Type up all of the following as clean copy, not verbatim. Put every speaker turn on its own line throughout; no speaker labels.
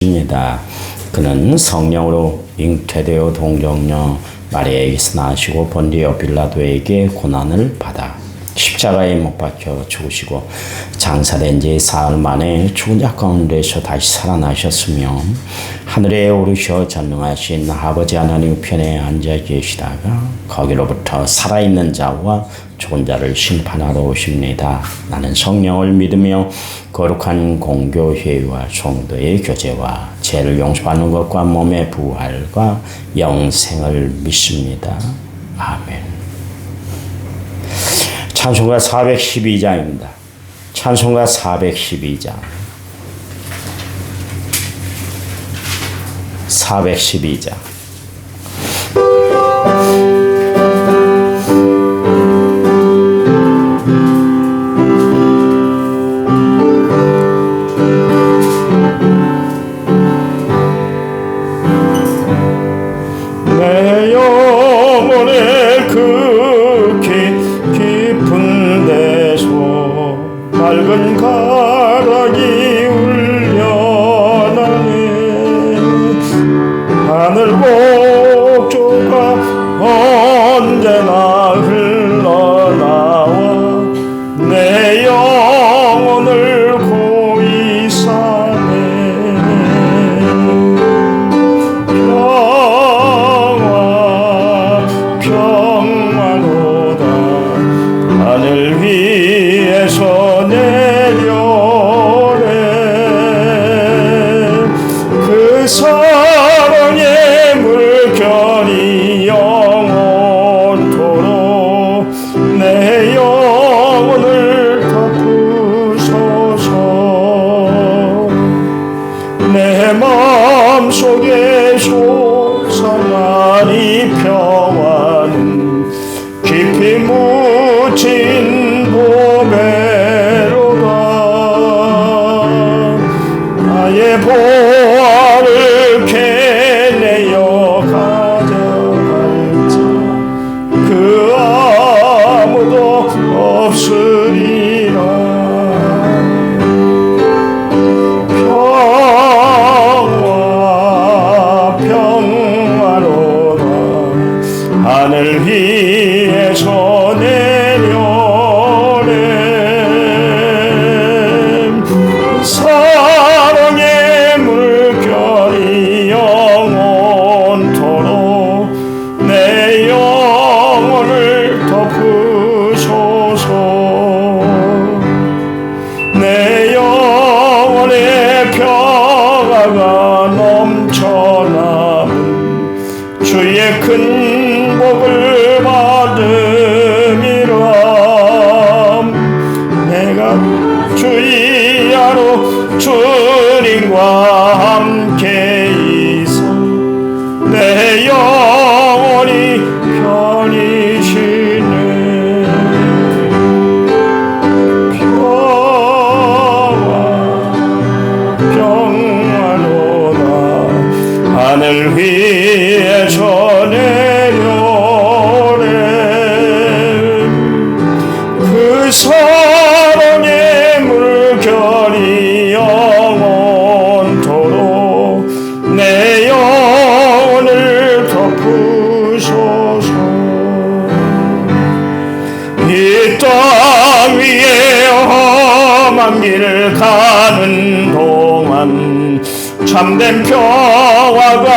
입니다. 그는 성령으로 잉태되어 동정녀 마리아에게서 나시고 본디오 빌라도에게 고난을 받아 십자가에 못 박혀 죽으시고 장사된 지 사흘 만에 죽은 자 가운데서 다시 살아나셨으며 하늘에 오르셔 전능하신 아버지 하나님 편에 앉아 계시다가 거기로부터 살아있는 자와 죽은 자를 심판하러 오십니다. 나는 성령을 믿으며 거룩한 공교 회의와 성도의 교제와 죄를 용서받는 것과 몸의 부활과 영생을 믿습니다. 아멘. 찬송가 412장입니다. 찬송가 412장. 412장.
내 영혼의 그 깊은 데서 맑은 가락이 울려나네. 하늘 목조가 언제나 흘러나와 내 영혼을 고이 싸네. 평화로다 하늘 위에서 내려오네. 그 사랑의 물결이 영원토록 내 영혼을 덮으소서. 내 마음속에 솟아나리 평화는 깊이 묻힌 보배로다. 나의 보화를 캐내어 가져갈 자 그 아무도 없으리라. 평화로다 하늘 위에서 내려오네. 사랑의 물결이 영원토록 내 영혼을 덮으소서. 내 영혼의 평화가 넘쳐남은 주의 큰 복을 받음이라. 내가 주의 하루 주님과 함께 있어 내 영혼이 편히 쉬네. 평화로다 하늘 위에서 내려오네. 그 사랑의 물결이 영원토록 내 영혼을 덮으소서. 이 땅 위에 험한 길을 가는 동안 참된 평화가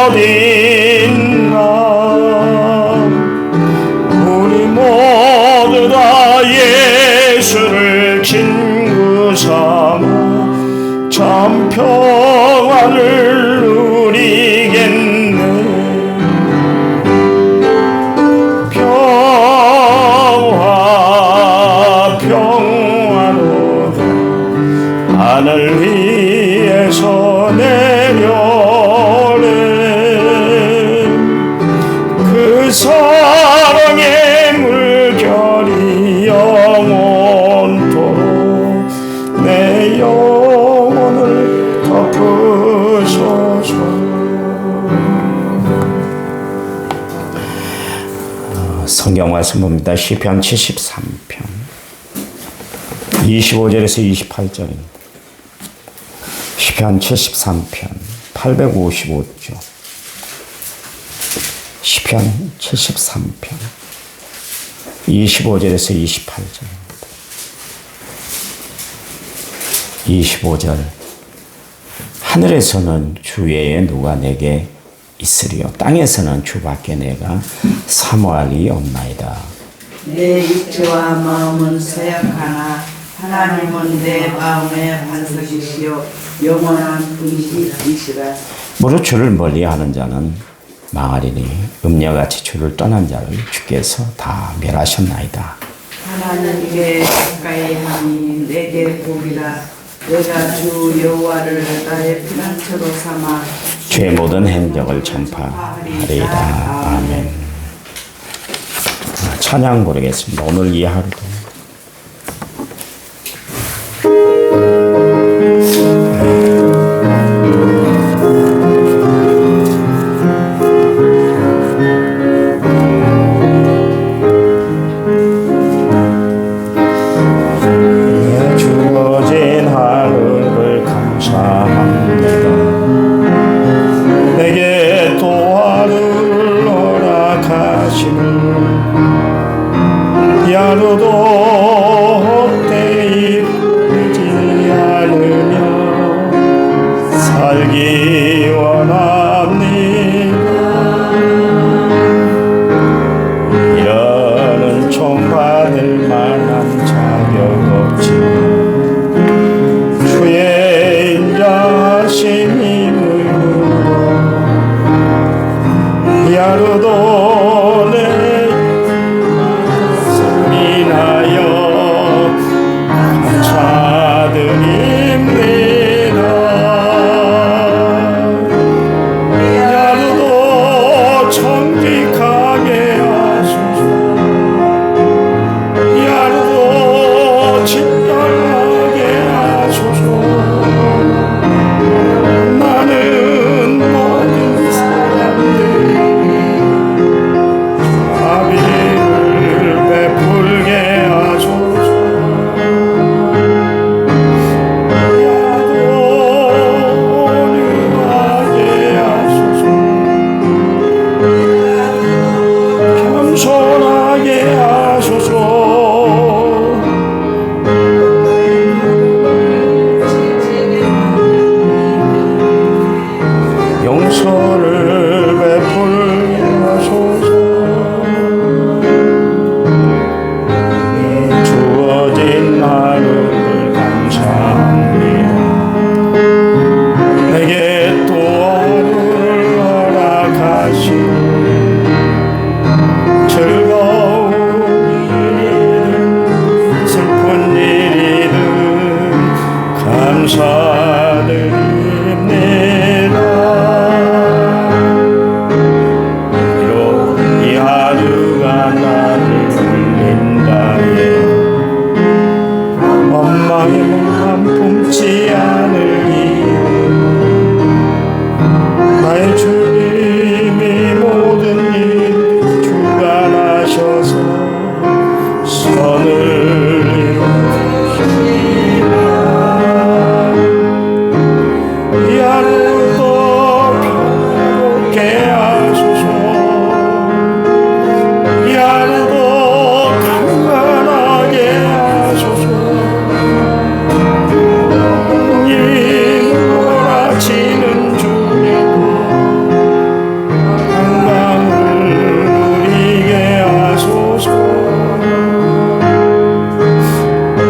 어디 있나. 우리 모두 다 예수를 친구 삼아 참 평화를 누리겠네. 평화로다 하늘 위에서 내려오네. 그 사랑의 물결이 영원토록 내 영혼을 덮으소서.
성경 말씀 봅니다. 시편 73편 25절에서 28절입니다. 시편 73편 855조 시편 73편 25절에서 28절입니다. 25절 하늘에서는 주 외에 누가 내게 있으리요 땅에서는 주밖에 내가 사모할 이 없나이다.
내 육체와 마음은 쇠약하나 하나님은 내 마음의 반석이시요 영원한 분이시라.
무릇 주를 멀리하는 자는 망하리니 음녀같이 주를 떠난 자를 주께서 다 멸하셨나이다.
하나님께 가까이 하니 내게 복이라. 내가 주 여호와를 나의 피난처로 삼아
주의 모든 행적을 전파하리이다. 아멘. 찬양 부르겠습니다. 오늘 이 하루도
주어진 하루를 감사합니다. 내게 또 하루를 허락하시는 이 하루도 헛되이 보내지 않으며 살기 원합니다. 이러는 총받을 만한 자격 없지만 주의 인자하신 힘으로 이 하루도 내 인하여 감사드립니다. 이 하루도 정직하게 하소서. 이 하루도 친절하게 하소서. 나는 모든 사람들 자비를 베풀게 하소서. 야도 온유하게 하소서. 겸손하게 하소서. 용서를 베풀게 하소서. 주어진 하루를 감사합니다. 내게 또 하루를 허락하시고 즐거운 일이든 슬픈 일이든 감사드립니다. 비록 이 하루가 나를 울린다해 원망의 몽환 품지 않을 이유 나의 주님이 모든 일 주관하셔서 선을 이루시리라. 이 하루도 평안케 하소서. 이 하루도 강건하게 하소서. 이 몰아치는 중에도 건강을 누리게 하소서.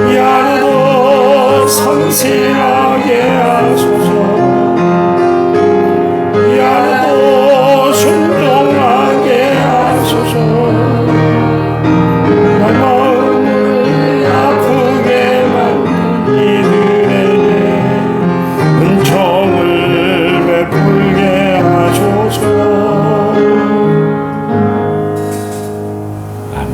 이 하루도 성실하게 하소서. 이 하루도 순종하게 하소서. 내 마음을 아프게 만든 이들에게 은총을 베풀게 하소서.
아멘.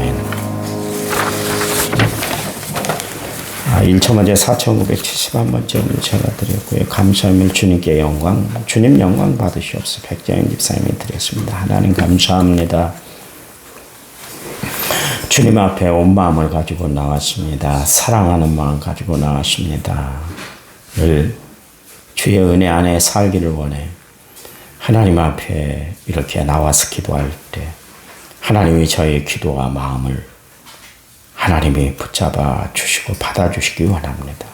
1차 문제 4,971번째 오늘 제가 드렸고요. 감사함을 주님께 영광, 주님 영광 받으시옵소서. 백장인 집사님이 드렸습니다. 하나님 감사합니다. 주님 앞에 온 마음을 가지고 나왔습니다. 사랑하는 마음 가지고 나왔습니다. 늘 주의 은혜 안에 살기를 원해. 하나님 앞에 이렇게 나와서 기도할 때 하나님이 저의 기도와 마음을 하나님이 붙잡아 주시고 받아주시기 원합니다.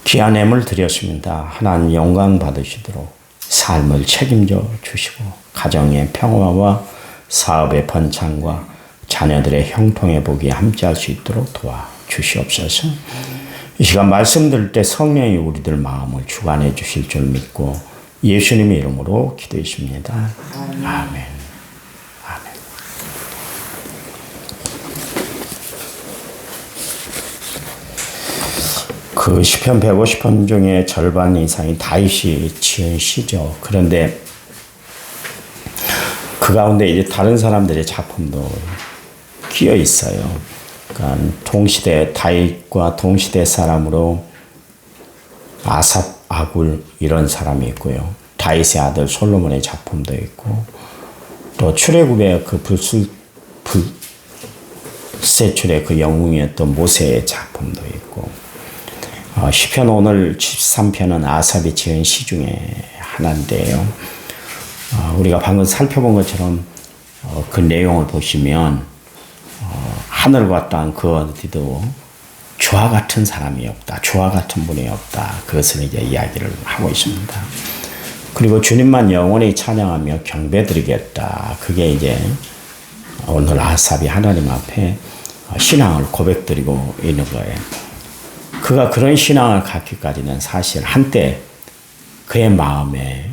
귀한 애물 드렸습니다. 하나님 영광 받으시도록 삶을 책임져 주시고 가정의 평화와 사업의 번창과 자녀들의 형통의 복이 함께할 수 있도록 도와주시옵소서. 이 시간 말씀 들을 때 성령이 우리들 마음을 주관해 주실 줄 믿고 예수님의 이름으로 기도했습니다. 아멘. 아멘. 그 시편 150편 중에 절반 이상이 다윗이 지은 시죠. 그런데 그 가운데 이제 다른 사람들의 작품도 끼어 있어요. 그러니까 동시대 다윗과 동시대 사람으로 아삽, 아굴 이런 사람이 있고요. 다윗의 아들 솔로몬의 작품도 있고 또 출애굽의 그 불세출의 그 영웅이었던 모세의 작품도 있고 시편 오늘 73편은 아삽이 지은 시 중에 하나인데요. 우리가 방금 살펴본 것처럼 그 내용을 보시면 하늘과 땅 그 어디도 주와 같은 사람이 없다. 주와 같은 분이 없다. 그것을 이제 이야기를 하고 있습니다. 그리고 주님만 영원히 찬양하며 경배드리겠다. 그게 이제 오늘 아삽이 하나님 앞에 신앙을 고백드리고 있는 거예요. 그가 그런 신앙을 갖기까지는 사실 한때 그의 마음에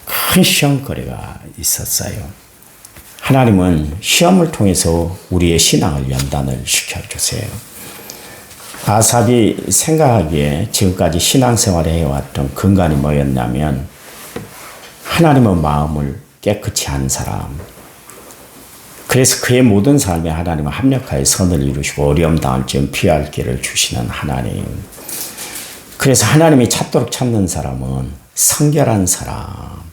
큰 시험거리가 있었어요. 하나님은 시험을 통해서 우리의 신앙을 연단을 시켜주세요. 아삽이 생각하기에 지금까지 신앙생활을 해왔던 근간이 뭐였냐면 하나님의 마음을 깨끗이 한 사람. 그래서 그의 모든 삶에 하나님은 합력하여 선을 이루시고 어려움 당할 즈음 피할 길을 주시는 하나님. 그래서 하나님이 찾도록 찾는 사람은 성결한 사람,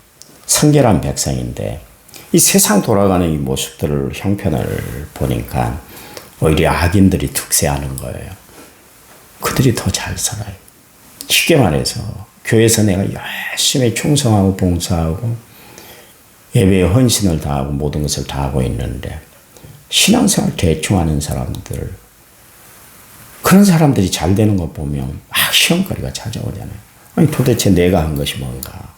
성결한 백성인데 이 세상 돌아가는 이 모습들을 형편을 보니까 오히려 악인들이 득세하는 거예요. 그들이 더 잘 살아요. 쉽게 말해서 교회에서 내가 열심히 충성하고 봉사하고 예배에 헌신을 다하고 모든 것을 다하고 있는데 신앙생활 대충 하는 사람들, 그런 사람들이 잘 되는 거 보면 막 시험거리가 찾아오잖아요. 아니 도대체 내가 한 것이 뭔가.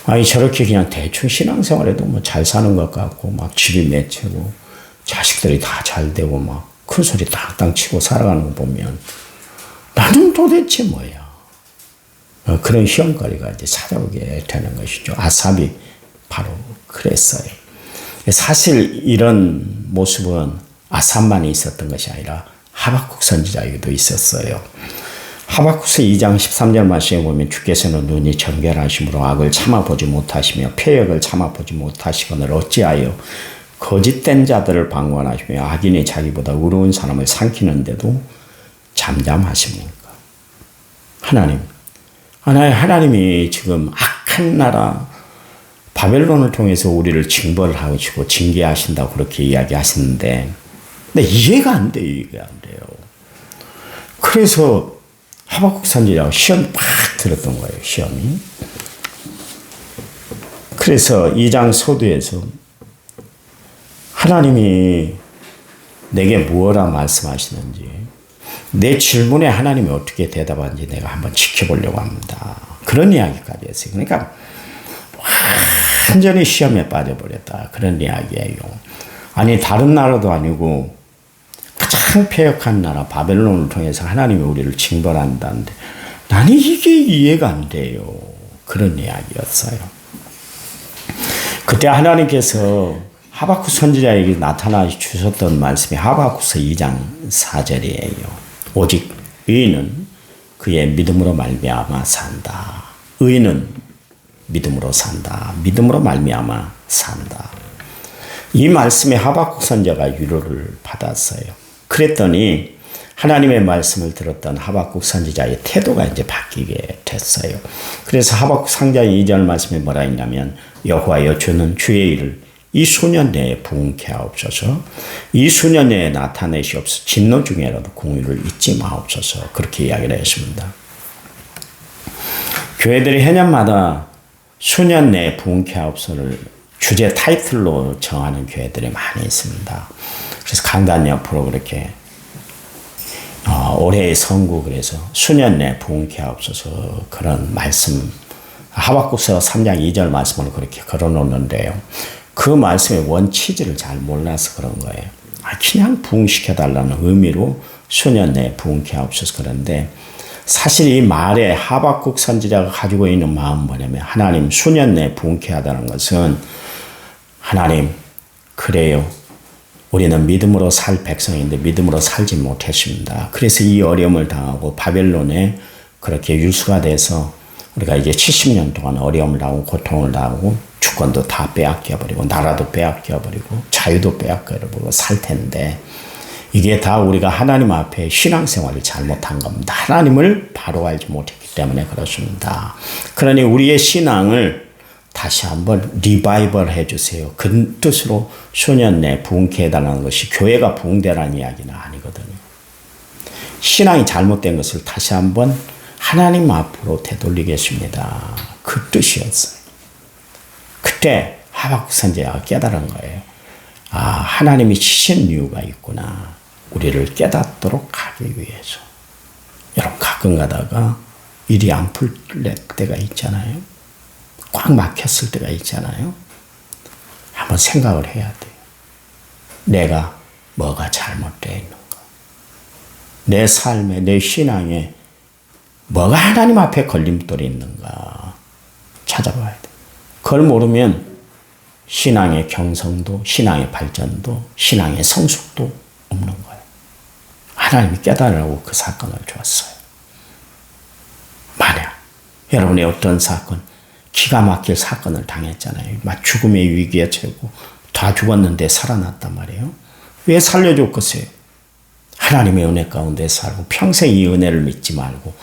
아니 저렇게 그냥 대충 신앙생활에도 뭐 잘 사는 것 같고 막 집이 매체고 자식들이 다 잘 되고 막 큰 소리 땅땅 치고 살아가는 거 보면 나는 도대체 뭐야. 그런 시험거리가 이제 찾아오게 되는 것이죠. 아삽이 바로 그랬어요. 사실 이런 모습은 아삽만이 있었던 것이 아니라 하박국 선지자에게도 있었어요. 하박국서 2장 13절 말씀에 보면 주께서는 눈이 정결하심으로 악을 참아보지 못하시며 패역을 참아보지 못하시거늘 어찌하여 거짓된 자들을 방관하시며 악인이 자기보다 의로운 사람을 삼키는데도 잠잠하십니까? 하나님이 지금 악한 나라 바벨론을 통해서 우리를 징벌을 하시고 징계하신다고 그렇게 이야기하시는데 근데 이해가 안 돼요. 이해가 안 돼요. 그래서 하박국 선지자가 시험 팍 들었던 거예요. 시험이. 그래서 2장 서두에서 하나님이 내게 무엇라 말씀하시는지 내 질문에 하나님이 어떻게 대답하는지 내가 한번 지켜보려고 합니다. 그런 이야기까지 했어요. 그러니까 완전히 시험에 빠져버렸다. 그런 이야기예요. 아니 다른 나라도 아니고 가장 패역한 나라 바벨론을 통해서 하나님이 우리를 징벌한다는데 나는 이게 이해가 안 돼요. 그런 이야기였어요. 그때 하나님께서 하박국 선지자에게 나타나 주셨던 말씀이 하박국서 2장 4절이에요. 오직 의인은 그의 믿음으로 말미암아 산다. 의인은 믿음으로 산다. 믿음으로 말미암아 산다. 이 말씀에 하박국 선지자가 위로를 받았어요. 그랬더니 하나님의 말씀을 들었던 하박국 선지자의 태도가 이제 바뀌게 됐어요. 그래서 하박국 상장 2절 말씀에 뭐라 했냐면 여호와여 주는 주의 일을 이 수년 내에 부응케 하옵소서. 이 수년 내에 나타내시옵소서. 진노 중에라도 공의를 잊지 마옵소서. 그렇게 이야기를 했습니다. 교회들이 해년마다 수년 내 부흥케하옵소서를 주제 타이틀로 정하는 교회들이 많이 있습니다. 그래서 강단 옆으로 그렇게 올해의 선구 그래서 수년 내 부흥케하옵소서 그런 말씀 하박국서 3장 2절 말씀을 그렇게 걸어놓는데요. 그 말씀의 원치지를 잘 몰라서 그런 거예요. 그냥 부흥시켜달라는 의미로 수년 내 부흥케하옵소서 그런데 사실 이 말에 하박국 선지자가 가지고 있는 마음은 뭐냐면 하나님 수년 내 부흥케 하다는 것은 하나님 그래요. 우리는 믿음으로 살 백성인데 믿음으로 살지 못했습니다. 그래서 이 어려움을 당하고 바벨론에 그렇게 유수가 돼서 우리가 이제 70년 동안 어려움을 당하고 고통을 당하고 주권도 다 빼앗겨버리고 나라도 빼앗겨버리고 자유도 빼앗겨버리고 살 텐데 이게 다 우리가 하나님 앞에 신앙생활을 잘못한 겁니다. 하나님을 바로 알지 못했기 때문에 그렇습니다. 그러니 우리의 신앙을 다시 한번 리바이벌 해주세요. 그 뜻으로 수년 내 부흥케 해달라는 것이 교회가 부흥되라는 이야기는 아니거든요. 신앙이 잘못된 것을 다시 한번 하나님 앞으로 되돌리겠습니다. 그 뜻이었어요. 그때 하박국 선지자가 깨달은 거예요. 하나님이 치신 이유가 있구나. 우리를 깨닫도록 하기 위해서. 여러분 가끔 가다가 일이 안 풀 때가 있잖아요. 꽉 막혔을 때가 있잖아요. 한번 생각을 해야 돼요. 내가 뭐가 잘못되어 있는가. 내 삶에 내 신앙에 뭐가 하나님 앞에 걸림돌이 있는가 찾아봐야 돼. 그걸 모르면 신앙의 경성도, 신앙의 발전도, 신앙의 성숙도 없는 거예요. 하나님이 깨달으라고 그 사건을 줬어요. 만약 여러분의 어떤 사건, 기가 막힐 사건을 당했잖아요. 막 죽음의 위기에 처하고 다 죽었는데 살아났단 말이에요. 왜 살려줬겠어요? 하나님의 은혜 가운데 살고 평생 이 은혜를 믿지 말고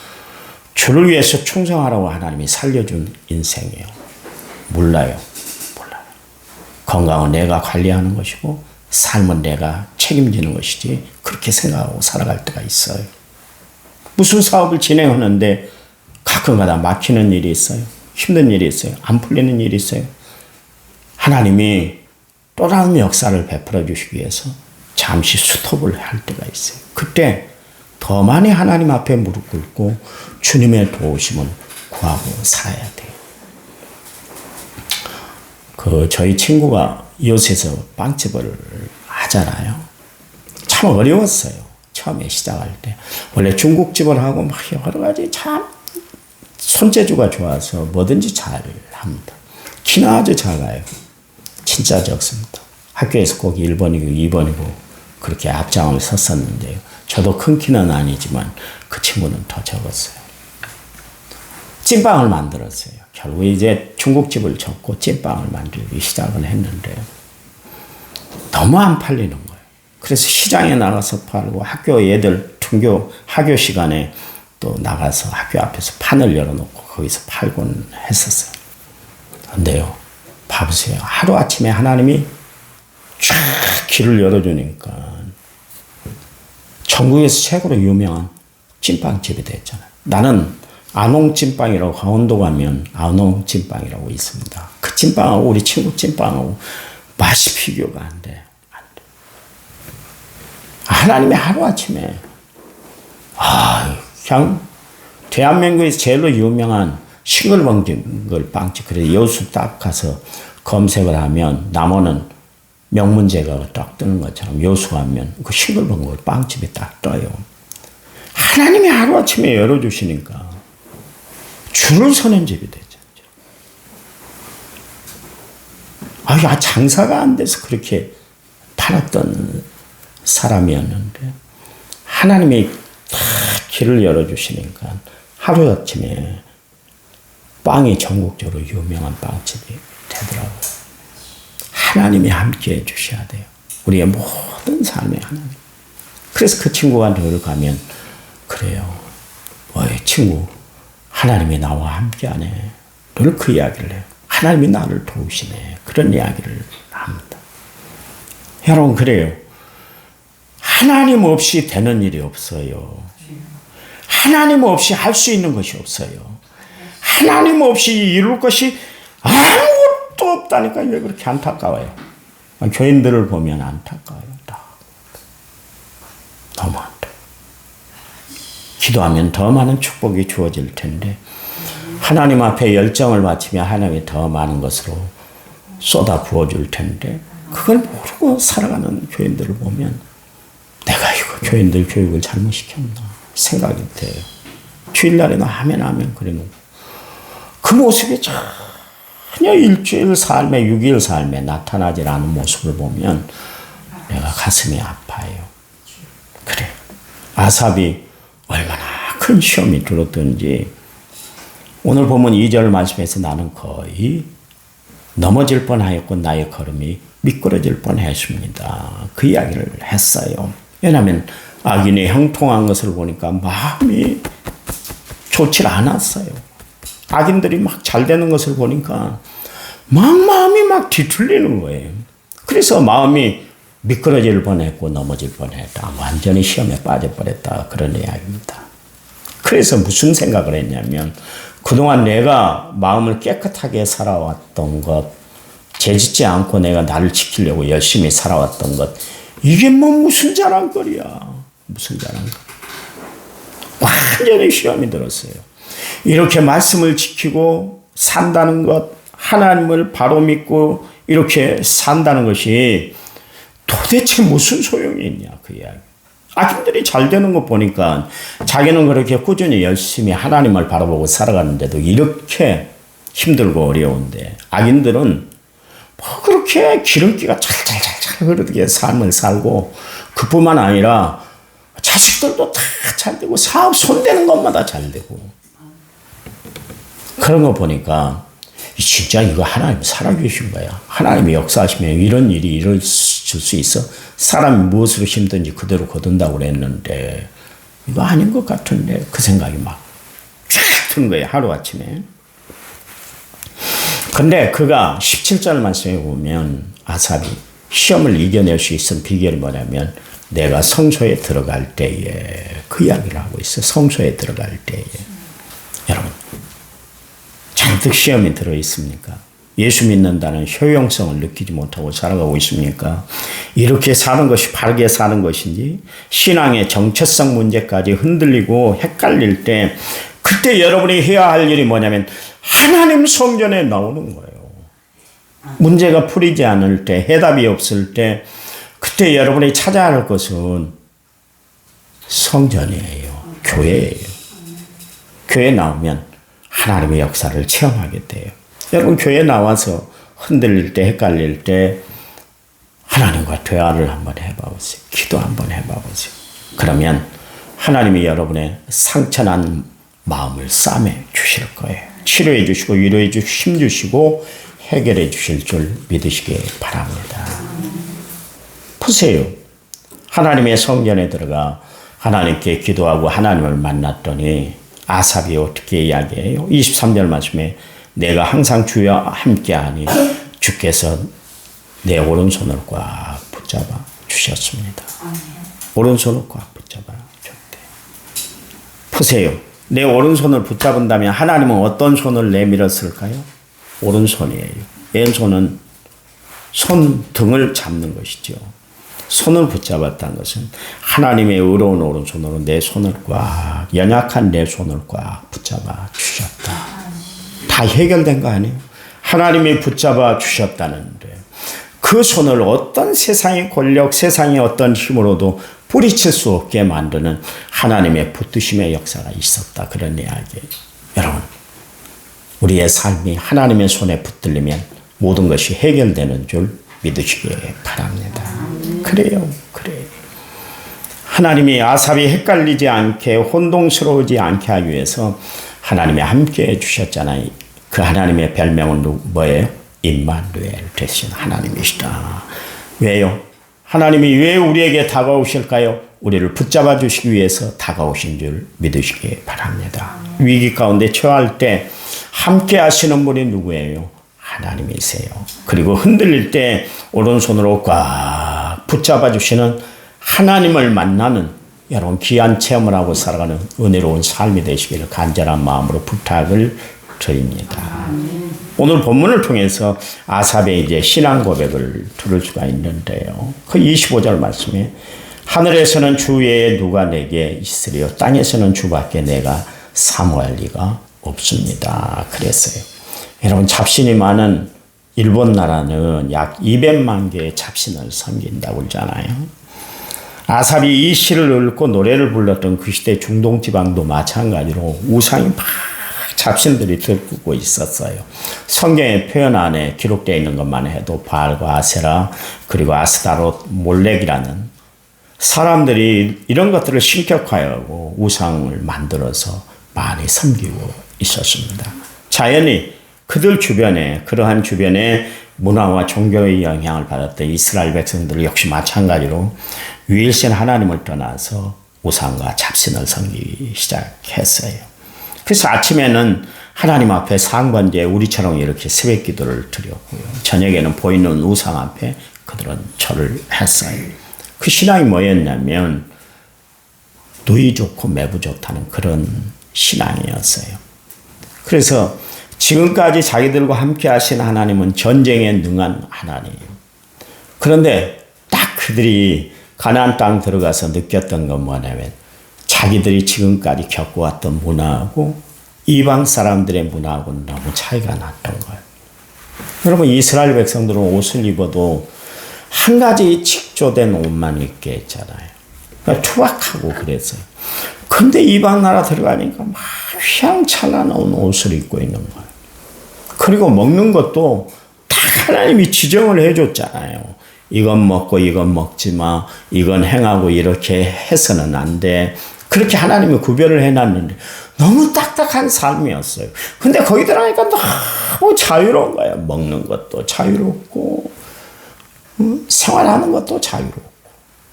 주를 위해서 충성하라고 하나님이 살려준 인생이에요. 몰라요. 건강은 내가 관리하는 것이고 삶은 내가 책임지는 것이지 그렇게 생각하고 살아갈 때가 있어요. 무슨 사업을 진행하는데 가끔가다 막히는 일이 있어요. 힘든 일이 있어요. 안 풀리는 일이 있어요. 하나님이 또 다른 역사를 베풀어 주시기 위해서 잠시 스톱을 할 때가 있어요. 그때 더 많이 하나님 앞에 무릎 꿇고 주님의 도우심을 구하고 살아야 돼요. 저희 친구가 이웃에서 빵집을 하잖아요. 참 어려웠어요. 처음에 시작할 때. 원래 중국집을 하고 막 여러 가지 참 손재주가 좋아서 뭐든지 잘 합니다. 키는 아주 작아요. 진짜 적습니다. 학교에서 꼭 1번이고 2번이고 그렇게 앞장을 섰었는데요. 저도 큰 키는 아니지만 그 친구는 더 적었어요. 찐빵을 만들었어요. 결국 이제 중국집을 접고 찐빵을 만들기 시작을 했는데 너무 안 팔리는 거예요. 그래서 시장에 나가서 팔고 학교 애들 등교 학교 시간에 또 나가서 학교 앞에서 판을 열어놓고 거기서 팔곤 했었어요. 근데요, 봐보세요. 하루아침에 하나님이 쫙 길을 열어주니까 전국에서 최고로 유명한 찐빵집이 됐잖아요. 나는 안홍찐빵이라고 강원도 가면 안홍찐빵이라고 있습니다. 그 찐빵하고 우리 친구 찐빵하고 맛이 비교가 안 돼. 하나님의 하루아침에 그냥 대한민국에서 제일로 유명한 싱글벙글 빵집 그래서 여수 딱 가서 검색을 하면 나머는 명문제가 딱 뜨는 것처럼 여수 가면 그 싱글벙글 빵집이 딱 떠요. 하나님이 하루아침에 열어주시니까 줄을 서는 집이 됐죠. 장사가 안 돼서 그렇게 팔았던 사람이었는데 하나님이 다 길을 열어주시니까 하루아침에 빵이 전국적으로 유명한 빵집이 되더라고요. 하나님이 함께 해주셔야 돼요. 우리의 모든 삶에 하나님. 그래서 그 친구가 늘 가면 그래요. 친구 하나님이 나와 함께하네. 늘 그 이야기를 해요. 하나님이 나를 도우시네. 그런 이야기를 합니다. 여러분 그래요. 하나님 없이 되는 일이 없어요. 하나님 없이 할 수 있는 것이 없어요. 하나님 없이 이룰 것이 아무것도 없다니까 왜 그렇게 안타까워요. 교인들을 보면 안타까워요. 너무 안타까워요. 기도하면 더 많은 축복이 주어질 텐데 하나님 앞에 열정을 바치면 하나님이 더 많은 것으로 쏟아 부어줄 텐데 그걸 모르고 살아가는 교인들을 보면 내가 이거 교인들 교육을 잘못시켰나 생각이 돼요. 주일날에는 하면 그래놓고 그 모습이 전혀 일주일 삶에 6일 삶에 나타나지 않은 모습을 보면 내가 가슴이 아파요. 그래 아삽이 얼마나 큰 시험이 들었던지 오늘 보면 2절 말씀에서 나는 거의 넘어질 뻔하였고 나의 걸음이 미끄러질 뻔했습니다. 그 이야기를 했어요. 왜냐하면 악인이 형통한 것을 보니까 마음이 좋지 않았어요. 악인들이 막 잘 되는 것을 보니까 마음이 막 뒤틀리는 거예요. 그래서 마음이 미끄러질 뻔했고 넘어질 뻔했다. 완전히 시험에 빠져버렸다. 그런 이야기입니다. 그래서 무슨 생각을 했냐면 그동안 내가 마음을 깨끗하게 살아왔던 것, 죄짓지 않고 내가 나를 지키려고 열심히 살아왔던 것, 이게 뭐 무슨 자랑거리야. 무슨 자랑거리. 완전히 시험이 들었어요. 이렇게 말씀을 지키고 산다는 것, 하나님을 바로 믿고 이렇게 산다는 것이 도대체 무슨 소용이 있냐 그 이야기. 악인들이 잘 되는 거 보니까 자기는 그렇게 꾸준히 열심히 하나님을 바라보고 살아가는데도 이렇게 힘들고 어려운데 악인들은 뭐 그렇게 기름기가 잘 흐르게 삶을 살고 그뿐만 아니라 자식들도 다 잘 되고 사업 손대는 것마다 잘 되고 그런 거 보니까 진짜 이거 하나님 살아계신 거야. 하나님이 역사하시면 이런 일이 이룰 수 있어. 사람이 무엇으로 힘든지 그대로 거둔다고 그랬는데 이거 아닌 것 같은데 그 생각이 막 드는 거예요. 하루아침에. 근데 그가 17절 말씀에 보면 아삽이 시험을 이겨낼 수 있는 비결이 뭐냐면 내가 성소에 들어갈 때에 그 이야기를 하고 있어요. 성소에 들어갈 때에. 여러분 잔뜩 시험이 들어있습니까? 예수 믿는다는 효용성을 느끼지 못하고 살아가고 있습니까? 이렇게 사는 것이 바르게 사는 것인지 신앙의 정체성 문제까지 흔들리고 헷갈릴 때 그때 여러분이 해야 할 일이 뭐냐면 하나님 성전에 나오는 거예요. 문제가 풀리지 않을 때 해답이 없을 때 그때 여러분이 찾아야 할 것은 성전이에요. 교회예요. 교회 나오면 하나님의 역사를 체험하게 돼요. 여러분 교회 나와서 흔들릴 때 헷갈릴 때 하나님과 대화를 한번 해봐보세요. 기도 한번 해봐보세요. 그러면 하나님이 여러분의 상처난 마음을 싸매 주실 거예요. 치료해 주시고 위로해 주시고 힘 주시고 해결해 주실 줄 믿으시기 바랍니다. 보세요. 하나님의 성전에 들어가 하나님께 기도하고 하나님을 만났더니 아삽이 어떻게 이야기해요? 23절 말씀에 내가 항상 주와 함께하니 주께서 내 오른손을 꽉 붙잡아 주셨습니다. 오른손을 꽉 붙잡아 줬대. 보세요. 내 오른손을 붙잡은다면 하나님은 어떤 손을 내밀었을까요? 오른손이에요. 왼손은 손등을 잡는 것이죠. 손을 붙잡았다는 것은 하나님의 의로운 오른손으로 내 손을 꽉, 연약한 내 손을 꽉 붙잡아 주셨다. 다 해결된 거 아니에요? 하나님이 붙잡아 주셨다는데 그 손을 어떤 세상의 권력, 세상의 어떤 힘으로도 뿌리칠 수 없게 만드는 하나님의 붙드심의 역사가 있었다. 그런 이야기예요. 여러분, 우리의 삶이 하나님의 손에 붙들리면 모든 것이 해결되는 줄 믿으시기 바랍니다. 그래요. 하나님이 아삽이 헷갈리지 않게 혼동스러우지 않게 하기 위해서 하나님이 함께 해주셨잖아요. 그 하나님의 별명은 뭐예요? 임마누엘 되신 하나님이시다. 왜요? 하나님이 왜 우리에게 다가오실까요? 우리를 붙잡아 주시기 위해서 다가오신 줄 믿으시기 바랍니다. 위기 가운데 처할 때 함께 하시는 분이 누구예요? 하나님이세요. 그리고 흔들릴 때 오른손으로 꽉 붙잡아 주시는 하나님을 만나는 여러분 귀한 체험을 하고 살아가는 은혜로운 삶이 되시기를 간절한 마음으로 부탁을 드립니다. 오늘 본문을 통해서 아삽의 이제 신앙 고백을 들을 수가 있는데요. 그 25절 말씀에 하늘에서는 주 외에 누가 내게 있으리요 땅에서는 주밖에 내가 사모할 리가 없습니다. 그랬어요. 여러분 잡신이 많은 일본 나라는 약 200만 개의 잡신을 섬긴다고 그러잖아요. 아삽이 이 시를 읽고 노래를 불렀던 그 시대 중동 지방도 마찬가지로 우상이 막 잡신들이 들고 있었어요. 성경의 표현 안에 기록되어 있는 것만 해도 바알과 아세라 그리고 아스타롯 몰렉이라는 사람들이 이런 것들을 신격화하고 우상을 만들어서 많이 섬기고 있었습니다. 자연히 그들 주변에 그러한 주변에 문화와 종교의 영향을 받았던 이스라엘 백성들 역시 마찬가지로 유일신 하나님을 떠나서 우상과 잡신을 섬기기 시작했어요. 그래서 아침에는 하나님 앞에 상번제 우리처럼 이렇게 새벽 기도를 드렸고요. 저녁에는 보이는 우상 앞에 그들은 절을 했어요. 그 신앙이 뭐였냐면 누이 좋고 매부 좋다는 그런 신앙이었어요. 그래서 지금까지 자기들과 함께 하신 하나님은 전쟁에 능한 하나님. 그런데 딱 그들이 가나안 땅 들어가서 느꼈던 건 뭐냐면 자기들이 지금까지 겪어왔던 문화하고 이방 사람들의 문화하고는 너무 차이가 났던 거예요. 여러분 이스라엘 백성들은 옷을 입어도 한 가지 직조된 옷만 입게 했잖아요. 그러니까 투박하고 그랬어요. 근데 이방 나라 들어가니까 막 휘황찬란한 옷을 입고 있는 거예요. 그리고 먹는 것도 다 하나님이 지정을 해줬잖아요. 이건 먹고 이건 먹지 마. 이건 행하고 이렇게 해서는 안 돼. 그렇게 하나님이 구별을 해놨는데 너무 딱딱한 삶이었어요. 근데 거기 들어가니까 너무 자유로운 거예요. 먹는 것도 자유롭고 생활하는 것도 자유롭고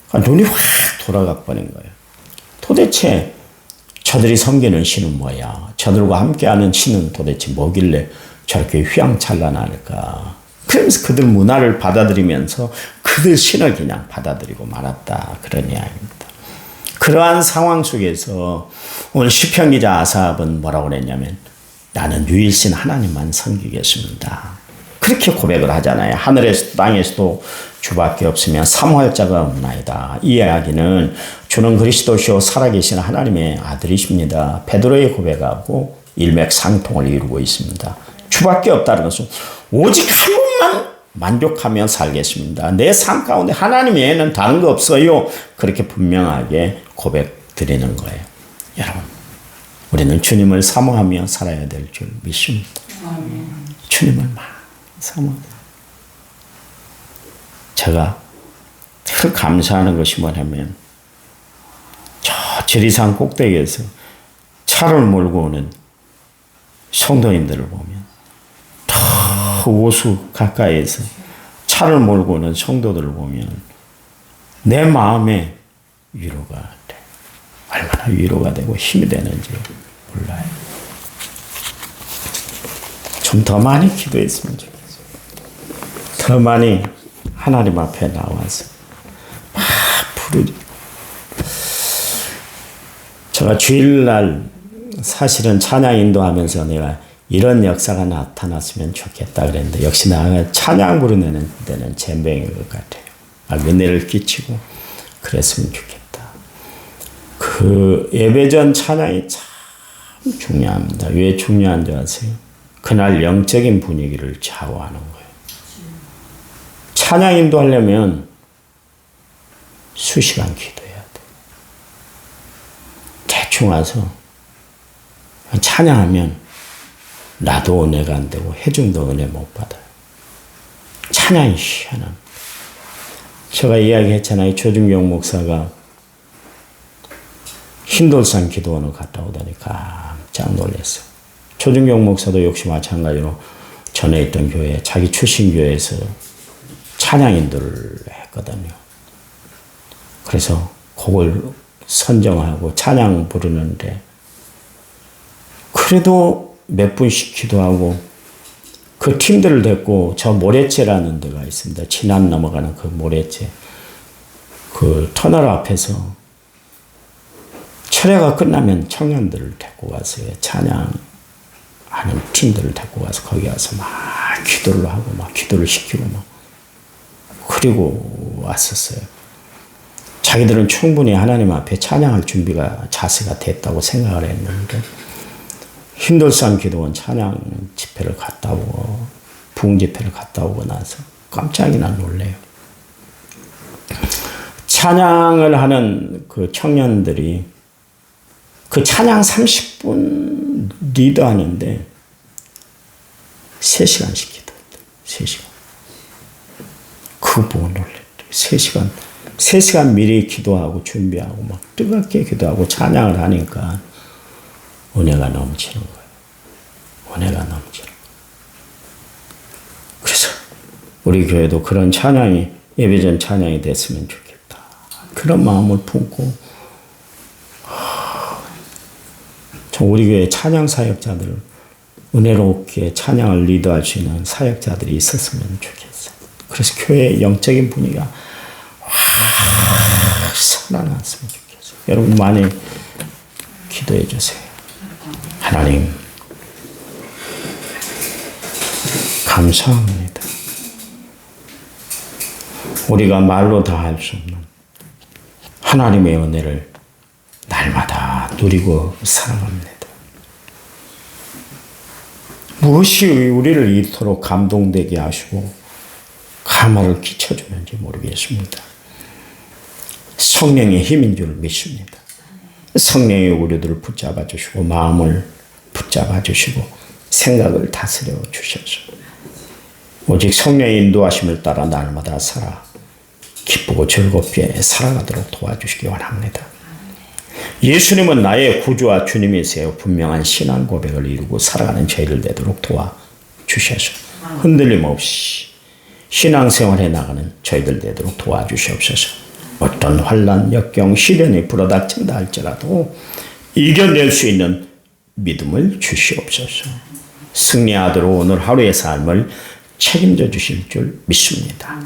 그러니까 눈이 확 돌아가 버린 거예요. 도대체 저들이 섬기는 신은 뭐야? 저들과 함께하는 신은 도대체 뭐길래 저렇게 휘황찬란할까? 그러면서 그들 문화를 받아들이면서 그들 신을 그냥 받아들이고 말았다. 그런 이야기입니다. 그러한 상황 속에서 오늘 시편 기자 아삽은 뭐라고 그랬냐면 나는 유일신 하나님만 섬기겠습니다. 그렇게 고백을 하잖아요. 하늘에서도 땅에서도 주밖에 없으면 사모할 자가 없나이다. 이 이야기는 주는 그리스도시요 살아계신 하나님의 아들이십니다. 베드로의 고백하고 일맥상통을 이루고 있습니다. 주밖에 없다는 것은 오직 한 분만 만족하며 살겠습니다. 내 삶 가운데 하나님 외에는 다른 거 없어요. 그렇게 분명하게 고백 드리는 거예요. 여러분, 우리는 주님을 사모하며 살아야 될 줄 믿습니다. 주님을 막 사모하며. 제가 늘 감사하는 것이 뭐냐면 저 지리산 꼭대기에서 차를 몰고 오는 성도님들을 보면 더 오수 가까이에서 차를 몰고 오는 성도들을 보면 내 마음에 위로가 돼. 얼마나 위로가 되고 힘이 되는지 몰라요. 좀 더 많이 기도했으면 좋겠어요. 더 많이 하나님 앞에 나와서 막 부르죠. 제가 주일날 사실은 찬양 인도하면서 내가 이런 역사가 나타났으면 좋겠다 그랬는데 역시 나 찬양 부르는 데는 젬병인 것 같아요. 은혜를 끼치고 그랬으면 좋겠다. 그 예배전 찬양이 참 중요합니다. 왜 중요한 줄 아세요? 그날 영적인 분위기를 좌우하는 거예요. 찬양 인도하려면 수시간 기도해야 돼. 대충 와서 찬양하면 나도 은혜가 안 되고 해중도 은혜 못 받아요. 찬양이 희한합니다. 제가 이야기했잖아요. 조중경 목사가 흰돌산 기도원을 갔다 오더니 깜짝 놀랐어요. 조중경 목사도 역시 마찬가지로 전에 있던 교회, 자기 출신 교회에서 찬양 인도를 했거든요. 그래서 곡을 선정하고 찬양 부르는데 그래도 몇 분씩 기도하고 그 팀들을 데리고 저 모래채라는 데가 있습니다. 진안 넘어가는 그 모래채. 그 터널 앞에서 철회가 끝나면 청년들을 데리고 갔어요. 찬양 하는 팀들을 데리고 가서 거기 가서 막 기도를 하고 막 기도를 시키고 막 그리고 왔었어요. 자기들은 충분히 하나님 앞에 찬양할 준비가 자세가 됐다고 생각을 했는데 힘들산 기도원 찬양 집회를 갔다 오고 부흥 집회를 갔다 오고 나서 깜짝이나 놀래요. 찬양을 하는 그 청년들이 그 찬양 30분 리드하는데 3시간씩 기도했대요. 3시간. 그거 보고 놀랬대요. 3시간 미리 기도하고 준비하고 막 뜨겁게 기도하고 찬양을 하니까 은혜가 넘치는 거예요. 은혜가 넘치는 거예요. 그래서 우리 교회도 그런 찬양이 예배전 찬양이 됐으면 좋겠다. 그런 마음을 품고 우리 교회 찬양 사역자들 은혜롭게 찬양을 리드할 수 있는 사역자들이 있었으면 좋겠어요. 그래서 교회의 영적인 분위기가 살아났으면 좋겠어요. 여러분 많이 기도해 주세요. 하나님 감사합니다. 우리가 말로 다 할 수 없는 하나님의 은혜를 날마다 누리고 살아갑니다. 무엇이 우리를 이토록 감동되게 하시고 감화를 끼쳐주는지 모르겠습니다. 성령의 힘인 줄 믿습니다. 성령이 우리들을 붙잡아 주시고 마음을 붙잡아 주시고 생각을 다스려 주셔서 오직 성령의 인도하심을 따라 날마다 살아 기쁘고 즐겁게 살아가도록 도와주시기 원합니다. 예수님은 나의 구주와 주님이세요. 분명한 신앙 고백을 이루고 살아가는 저희를 되도록 도와주셔서 흔들림 없이 신앙생활에 나가는 저희들 되도록 도와주시옵소서. 어떤 환난, 역경, 시련이 불어닥친다 할지라도 이겨낼 수 있는 믿음을 주시옵소서. 승리하도록 오늘 하루의 삶을 책임져 주실 줄 믿습니다.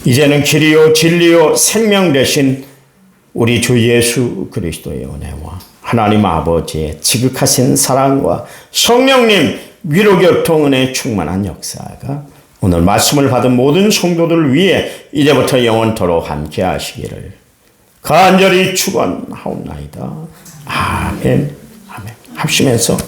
이제는 길이요 진리요 생명 되신 우리 주 예수 그리스도의 은혜와 하나님 아버지의 지극하신 사랑과 성령님 위로교통은혜 충만한 역사가 오늘 말씀을 받은 모든 성도들을 위해 이제부터 영원토록 함께 하시기를 간절히 축원하옵나이다. 아멘. 아멘. 합심해서